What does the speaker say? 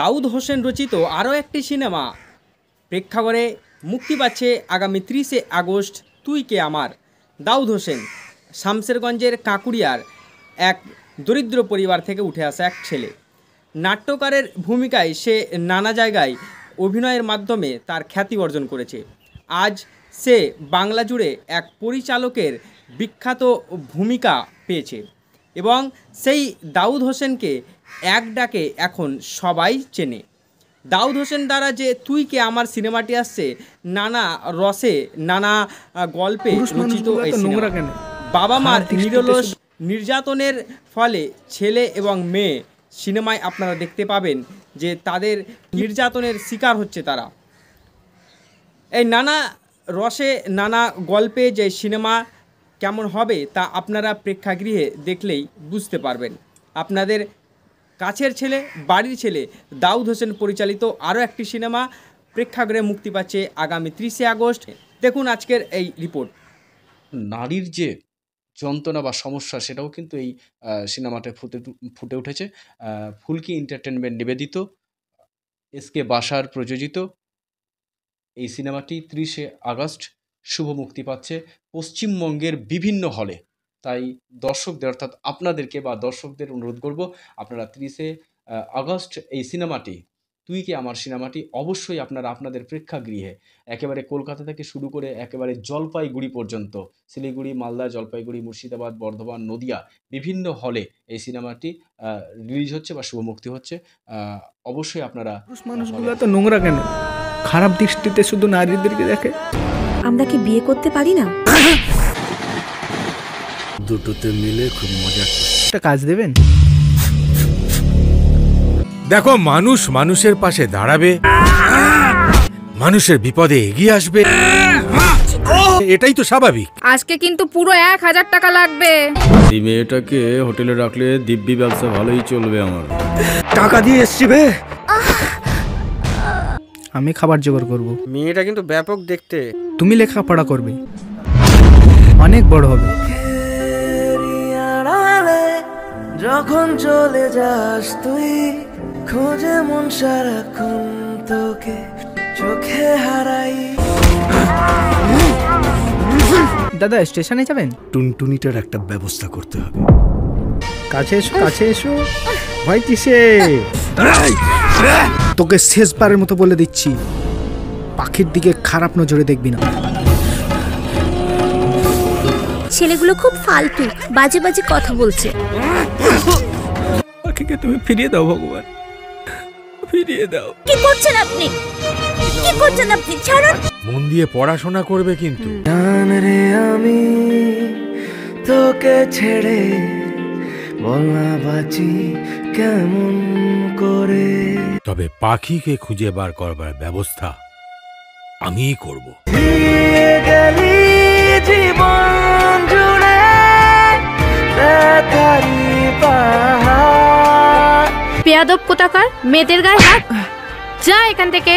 দাউদ হোসেন রচিত আরও একটি সিনেমা প্রেক্ষাগৃহে মুক্তি পাচ্ছে আগামী 30শে আগস্ট, তুই কে আমার। দাউদ হোসেন শামসেরগঞ্জের কাঁকুড়িয়ার এক দরিদ্র পরিবার থেকে উঠে আসা এক ছেলে। নাট্যকারের ভূমিকায় সে নানা জায়গায় অভিনয়ের মাধ্যমে তার খ্যাতি অর্জন করেছে। আজ সে বাংলা জুড়ে এক পরিচালকের বিখ্যাত ভূমিকা পেয়েছে এবং সেই দাউদ হোসেনকে এক ডাকে এখন সবাই চেনে। দাউদ হোসেন দ্বারা যে তুই কে আমার সিনেমাটি আসছে নানা রসে নানা গল্পে রচিত এই সিনেমা। বাবা মার নিরলস নির্যাতনের ফলে ছেলে এবং মেয়ে সিনেমায় আপনারা দেখতে পাবেন যে তাদের নির্যাতনের শিকার হচ্ছে তারা। এই নানা রসে নানা গল্পে যে সিনেমা কেমন হবে তা আপনারা প্রেক্ষাগৃহে দেখলেই বুঝতে পারবেন। আপনাদের কাছের ছেলে, বাড়ির ছেলে দাউদ হোসেন পরিচালিত আরও একটি সিনেমা প্রেক্ষাগৃহে মুক্তি পাচ্ছে আগামী 30শে আগস্ট। দেখুন আজকের এই রিপোর্ট। নারীর যে যন্ত্রণা বা সমস্যা সেটাও কিন্তু এই সিনেমাটায় ফুটে উঠেছে। ফুলকি এন্টারটেনমেন্ট নিবেদিত, এসকে বাসার প্রযোজিত এই সিনেমাটি 30শে আগস্ট শুভ মুক্তি পাচ্ছে পশ্চিমবঙ্গের বিভিন্ন হলে। তাই দর্শকদের অর্থাৎ আপনাদেরকে বা দর্শকদের অনুরোধ করব, আপনারা 30শে আগস্ট এই সিনেমাটি তুই কে আমার সিনেমাটি অবশ্যই আপনারা আপনাদের প্রেক্ষাগৃহে একেবারে কলকাতা থেকে শুরু করে একেবারে জলপাইগুড়ি পর্যন্ত, শিলিগুড়ি, মালদা, জলপাইগুড়ি, মুর্শিদাবাদ, বর্ধমান, নদিয়া বিভিন্ন হলে এই সিনেমাটি রিলিজ হচ্ছে বা শুভমুক্তি হচ্ছে। অবশ্যই আপনারা। মানুষগুলো তো নোংরা কেন? খারাপ দৃষ্টিতে শুধু নারীদেরকে দেখে। আমরা কি বিয়ে করতে পারি না? দুটোতে মিলে খুব মজা। একটা কাজ দেবেন? দেখো, মানুষ মানুষের পাশে দাঁড়াবে, মানুষের বিপদে এগিয়ে আসবে, এটাই তো স্বাভাবিক। আজকে কিন্তু পুরো 1000 টাকা লাগবে। এই মেয়েটাকে হোটেলে রাখলে দিব্যি ব্যবসা ভালোই চলবে আমার। টাকা দিয়ে এসছি বে। আমি খাবার জোগাড় করব। মেয়েটা কিন্তু ব্যাপক দেখতে। তুমি লেখাপড়া করবে, অনেক বড় হবে। যখন চলে যাস তুই, খোঁজে মন সারাক্ষণ তোকে, চোখে হারাই। দাদা স্টেশনে যাবেন? টুনটুনিটার একটা ব্যবস্থা করতে হবে। কাছে এসো, কাছে এসো। ভয় কিসে? তোকে শেষবারের মতো বলে দিচ্ছি, পাখির দিকে খারাপ নজরে দেখবি না। ছেলেগুলো খুব ফালতু, বাজে বাজে কথা বলছে। পাখিকে তুমি ফিরিয়ে দাও ভগবান, ফিরিয়ে দাও। কি করছেন আপনি? কি করছেন আপনি? ছাড়ুন। মন দিয়ে পড়াশোনা করবে কিন্তু। জান রে আমি তোকে ছেড়ে বল না বাঁচি কেমন করে। তবে পাখিকে খুঁজে বার করবার ব্যবস্থা আমিই করব। গেলি জীবন জুড়ে ব্যথারি পাহাড়। বেয়াদব কোথাকার, মেয়েদের গায়ে হাত। যা এখান থেকে।